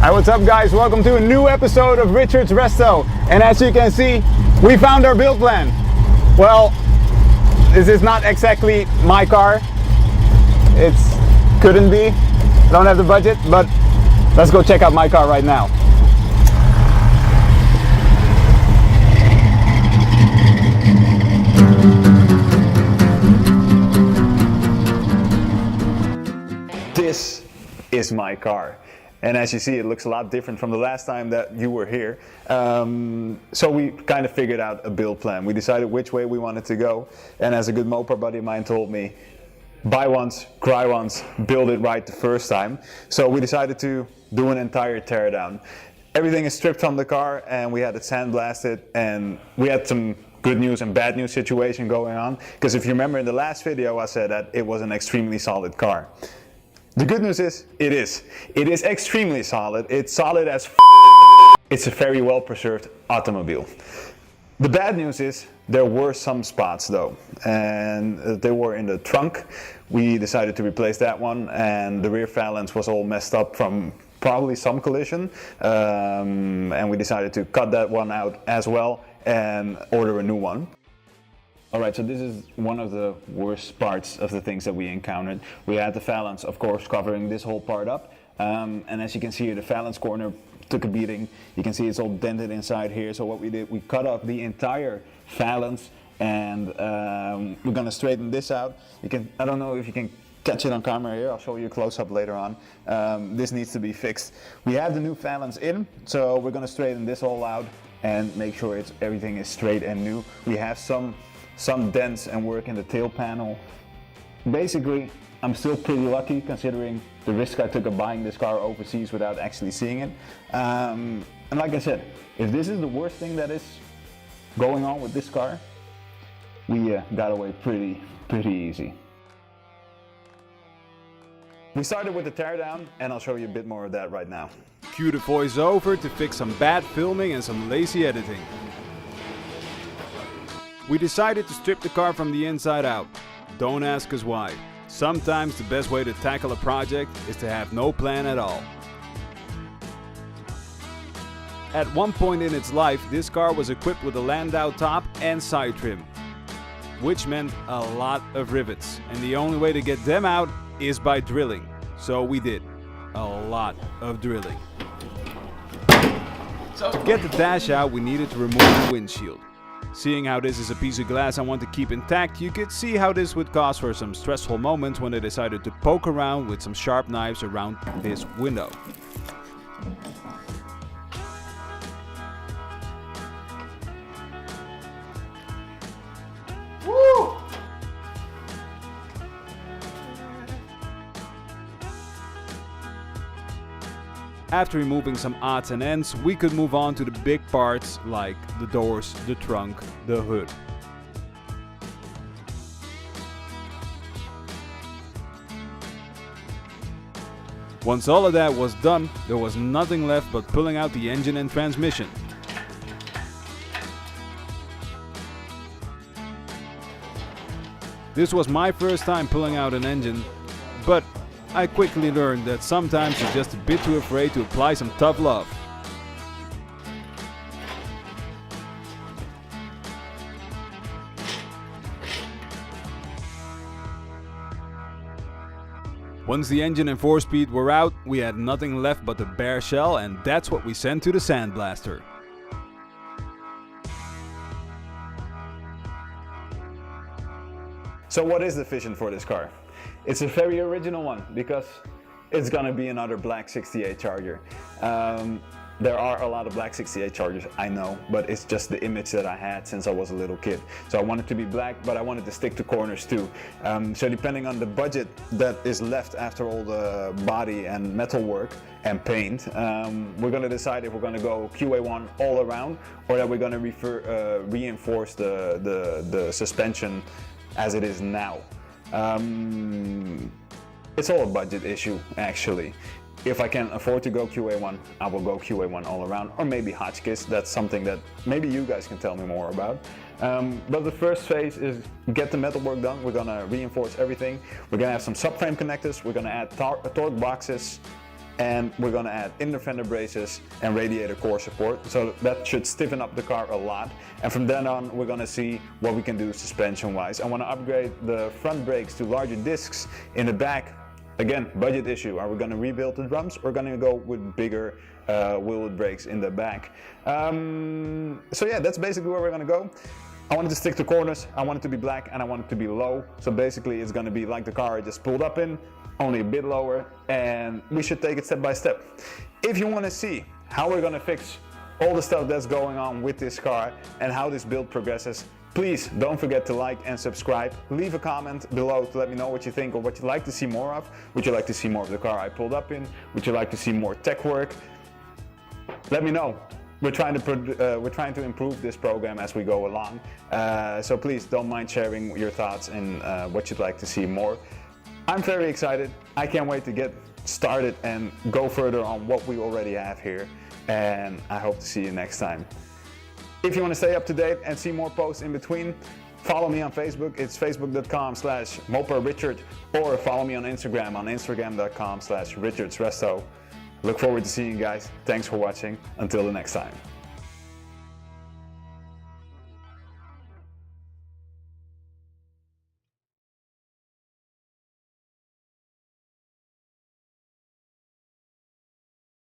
Hi, what's up guys? Welcome to a new episode of Richard's Resto. And as you can see, we found our build plan. Well, this is not exactly my car. Couldn't be. I don't have the budget, but let's go check out my car right now. This is my car. And as you see, it looks a lot different from the last time that you were here. So we kind of figured out a build plan. We decided which way we wanted to go. And as a good Mopar buddy of mine told me, buy once, cry once, build it right the first time. So we decided to do an entire teardown. Everything is stripped from the car and we had it sandblasted, and we had some good news and bad news situation going on. Because if you remember in the last video, I said that it was an extremely solid car. The good news is, it is. It is extremely solid. It's solid as f***. It's a very well preserved automobile. The bad news is, there were some spots though, and they were in the trunk. We decided to replace that one, and the rear phalanx was all messed up from probably some collision, and we decided to cut that one out as well and order a new one. Alright, so this is one of the worst parts of the things that we encountered. We had the phalanx, of course, covering this whole part up, and as you can see here, the phalanx corner took a beating. You can see it's all dented inside here. So what we did, we cut off the entire phalanx, and we're gonna straighten this out. I don't know if you can catch it on camera here. I'll show you a close-up later on. This needs to be fixed. We have the new phalanx in, so we're gonna straighten this all out and make sure everything is straight and new. We have some dents and work in the tail panel. Basically, I'm still pretty lucky considering the risk I took of buying this car overseas without actually seeing it. And like I said, if this is the worst thing that is going on with this car, we got away pretty easy. We started with the teardown, and I'll show you a bit more of that right now. Cue the voiceover to fix some bad filming and some lazy editing. We decided to strip the car from the inside out. Don't ask us why. Sometimes the best way to tackle a project is to have no plan at all. At one point in its life, this car was equipped with a Landau top and side trim, which meant a lot of rivets, and the only way to get them out is by drilling. So we did a lot of drilling. To get the dash out, we needed to remove the windshield. Seeing how this is a piece of glass I want to keep intact, you could see how this would cause for some stressful moments when I decided to poke around with some sharp knives around this window. Woo! After removing some odds and ends, we could move on to the big parts like the doors, the trunk, the hood. Once all of that was done, there was nothing left but pulling out the engine and transmission. This was my first time pulling out an engine, but I quickly learned that sometimes you're just a bit too afraid to apply some tough love. Once the engine and 4-speed were out, we had nothing left but the bare shell, and that's what we sent to the sandblaster. So what is the vision for this car? It's a very original one because it's gonna be another black 68 Charger. There are a lot of black 68 Chargers, I know, but it's just the image that I had since I was a little kid. So I wanted to be black, but I wanted to stick to corners too. So depending on the budget that is left after all the body and metal work and paint, we're gonna decide if we're gonna go QA1 all around, or that we're gonna reinforce the suspension as it is now. It's all a budget issue, actually. If I can afford to go QA1, I will go QA1 all around, or maybe Hotchkiss. That's something that maybe you guys can tell me more about. But the first phase is get the metal work done. We're gonna reinforce everything. We're gonna have some subframe connectors. We're gonna add torque boxes. and we're going to add inner fender braces and radiator core support, so that should stiffen up the car a lot. And from then on we're going to see what we can do suspension wise. I want to upgrade the front brakes to larger discs. In the back, again, budget issue. Are we going to rebuild the drums or going to go with bigger wheel brakes in the back? So yeah, that's basically where we're going to go. I wanted to stick to corners, I want it to be black, and I want it to be low. So basically it's going to be like the car I just pulled up in, only a bit lower, and we should take it step by step. If you want to see how we're going to fix all the stuff that's going on with this car and how this build progresses, please don't forget to like and subscribe. Leave a comment below to let me know what you think or what you'd like to see more of. Would you like to see more of the car I pulled up in? Would you like to see more tech work? Let me know. We're trying to improve this program as we go along. So please don't mind sharing your thoughts and what you'd like to see more. I'm very excited. I can't wait to get started and go further on what we already have here. And I hope to see you next time. If you want to stay up to date and see more posts in between, follow me on Facebook. It's facebook.com/MoparRichard, or follow me on Instagram on instagram.com/RichardsResto. Look forward to seeing you guys. Thanks for watching. Until the next time.